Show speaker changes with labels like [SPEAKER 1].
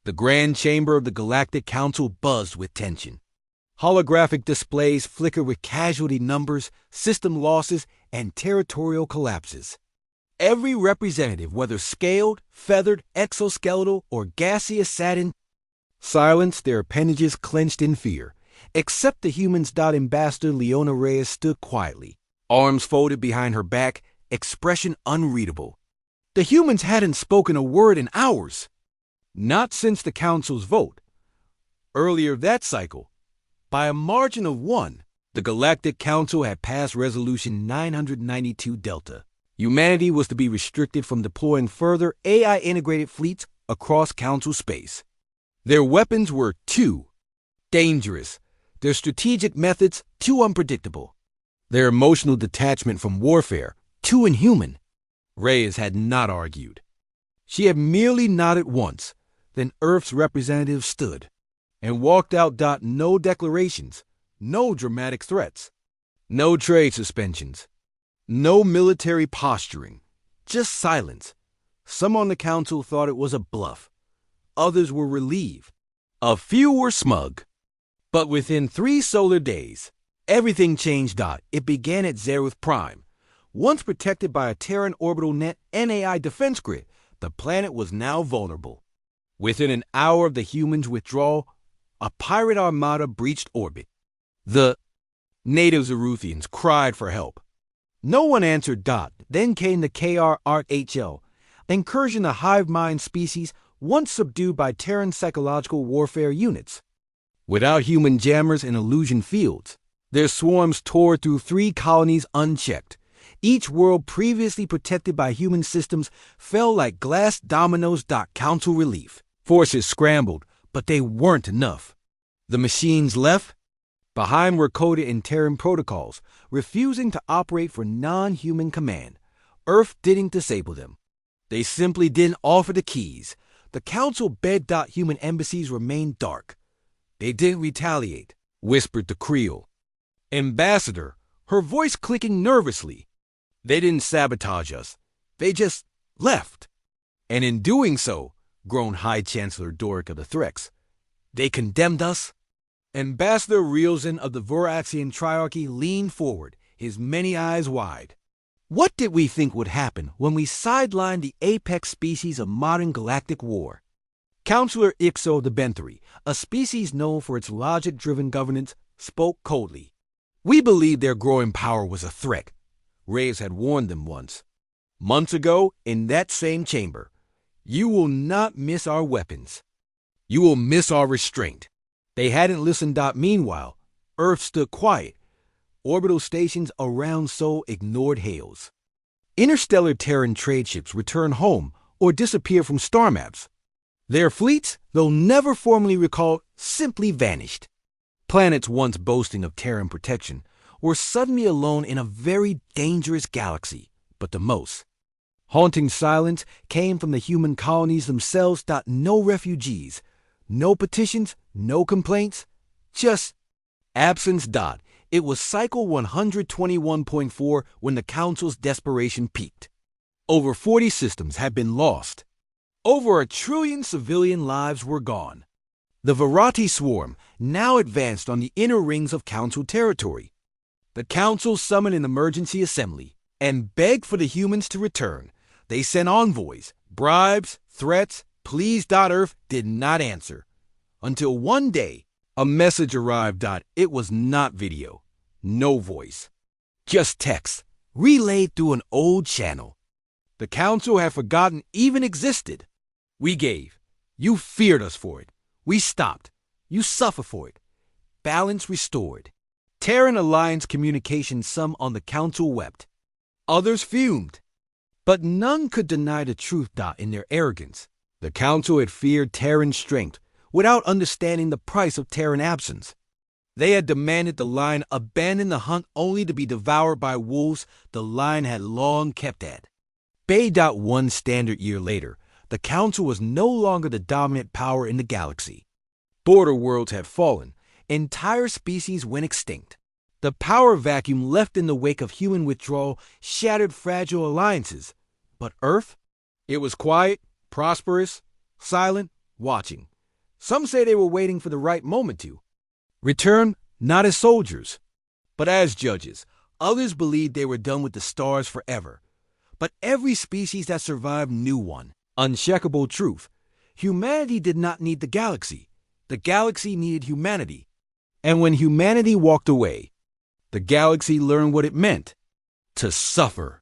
[SPEAKER 1] The grand chamber of the Galactic Council buzzed with tension. Holographic displays flickered with casualty numbers, system losses, and territorial collapses. Every representative, whether scaled, feathered, exoskeletal, or gaseous satin, silenced, their appendages clenched in fear. Except the humans. Ambassador Leona Reyes stood quietly, arms folded behind her back, expression unreadable. The humans hadn't spoken a word in hours. Not since the Council's vote. Earlier that cycle, by a margin of 1, the Galactic Council had passed Resolution 992 Delta. Humanity was to be restricted from deploying further AI-integrated fleets across Council space. Their weapons were too dangerous, their strategic methods too unpredictable, their emotional detachment from warfare too inhuman. Reyes had not argued. She had merely nodded once. Then Earth's representative stood and walked out. No declarations, no dramatic threats, no trade suspensions, no military posturing, just silence. Some on the Council thought it was a bluff. Others were relieved. A few were smug. But within 3 solar days, everything changed. It began at Zereth Prime. Once protected by a Terran orbital net and AI defense grid, the planet was now vulnerable. Within an hour of the humans' withdrawal, a pirate armada breached orbit. The native Zeruthians cried for help. No one answered. Then came the KR-HL, incursion of hive mind species once subdued by Terran psychological warfare units. Without human jammers and illusion fields, their swarms tore through 3 colonies unchecked. Each world previously protected by human systems fell like glass dominoes. Council relief. Forces scrambled, but they weren't enough. The machines left. Behind were coded in Terran protocols, refusing to operate for non-human command. Earth didn't disable them. They simply didn't offer the keys. The Council begged. Human embassies remained dark. They didn't retaliate, whispered the Creel. Ambassador, her voice clicking nervously. They didn't sabotage us. They just left. And in doing so, groaned High Chancellor Doric of the Threx, they condemned us. Ambassador Rielzen of the Voraxian Triarchy leaned forward, his many eyes wide. What did we think would happen when we sidelined the apex species of modern galactic war? Counselor Ixo of the Benthari, a species known for its logic-driven governance, spoke coldly. We believed their growing power was a threat. Reyes had warned them once. Months ago, in that same chamber. You will not miss our weapons. You will miss our restraint. They hadn't listened. Meanwhile, Earth stood quiet. Orbital stations around Sol ignored hails. Interstellar Terran trade ships returned home or disappeared from star maps. Their fleets, though never formally recalled, simply vanished. Planets once boasting of Terran protection were suddenly alone in a very dangerous galaxy, but the most haunting silence came from the human colonies themselves. No refugees, no petitions, no complaints, just absence. It was cycle 121.4 when the Council's desperation peaked. Over 40 systems had been lost. Over 1 trillion civilian lives were gone. The Virati swarm now advanced on the inner rings of Council territory. The Council summoned an emergency assembly and begged for the humans to return. They sent envoys, bribes, threats, pleas. Earth did not answer. Until one day, a message arrived. It was not video, no voice, just text, relayed through an old channel. The Council had forgotten even existed. We gave. You feared us for it. We stopped. You suffer for it. Balance restored. Terran Alliance communication, some on the Council wept. Others fumed. But none could deny the truth. In their arrogance, the Council had feared Terran strength without understanding the price of Terran absence. They had demanded the line abandon the hunt only to be devoured by wolves the line had long kept at. Bay. 1 standard year later, the Council was no longer the dominant power in the galaxy. Border worlds had fallen. Entire species went extinct. The power vacuum left in the wake of human withdrawal shattered fragile alliances. But Earth? It was quiet, prosperous, silent, watching. Some say they were waiting for the right moment to return, not as soldiers, but as judges. Others believed they were done with the stars forever. But every species that survived knew one unshakable truth. Humanity did not need the galaxy. The galaxy needed humanity. And when humanity walked away, the galaxy learned what it meant to suffer.